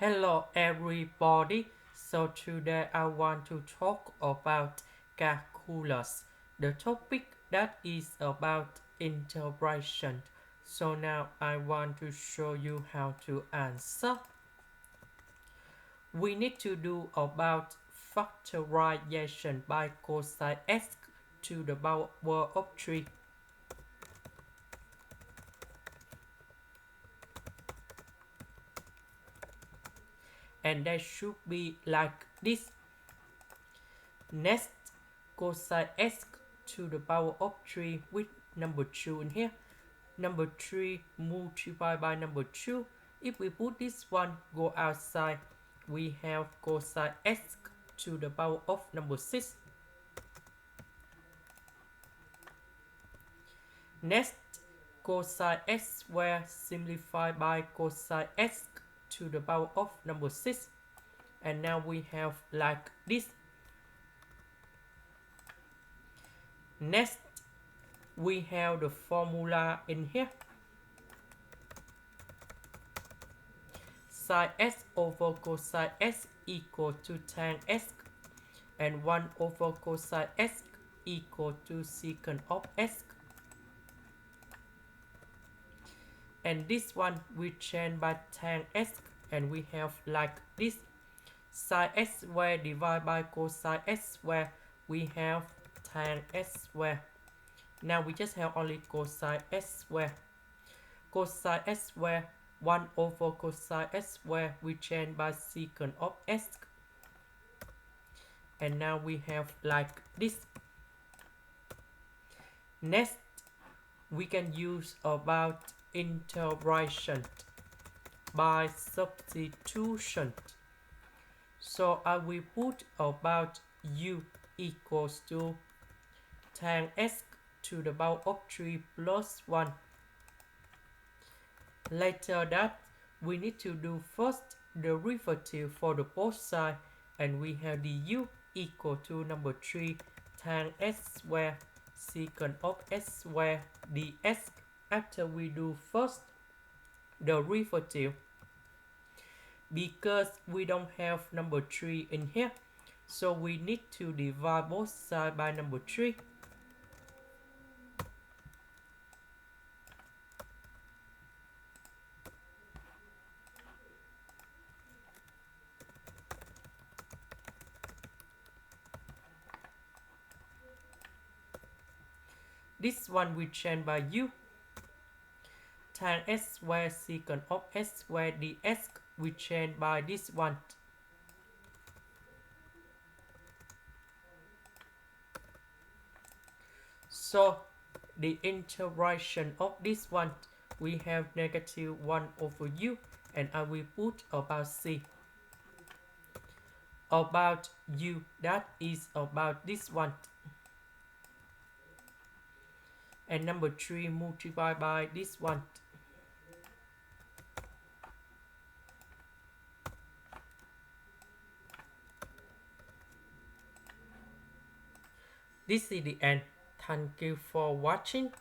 Hello everybody. So today I want to talk about calculus. The topic that is about integration. So now I want to show you how to answer. We need to do about factorization by cosine x to the power of 3. And that should be like this. Next, cosine x to the power of 3 with number 2 in here. Number 3 multiplied by number 2. If we put this one go outside, we have cosine x to the power of number 6. Next, cosine x squared simplified by cosine x to the power of number 6. And now we have like this. Next, we have the formula in here. Sin x over cosine x equal to tan x, and 1 over cosine x equal to secant of x. And this one we change by tan x, and we have like this. Sin x squared divided by cosine x squared, we have tan x squared. Now we just have only cosine x squared. Cosine x squared, 1 over cosine x squared, we change by secant of x. And now we have like this. Next, we can use about integration by substitution. So I will put about u equals to tan x to the power of 3 plus 1. Later that, we need to do first derivative for the both sides, and we have du equal to number 3 tan x squared secant of x squared dx. After we do first derivative, because we don't have number 3 in here, so we need to divide both sides by number 3. This one we change by u. Tan x squared secant of x squared dx, we change by this one. So the integration of this one, we have negative 1 over u, and I will put about c. About u, that is about this one. And number 3 multiplied by this one. This is the end. Thank you for watching.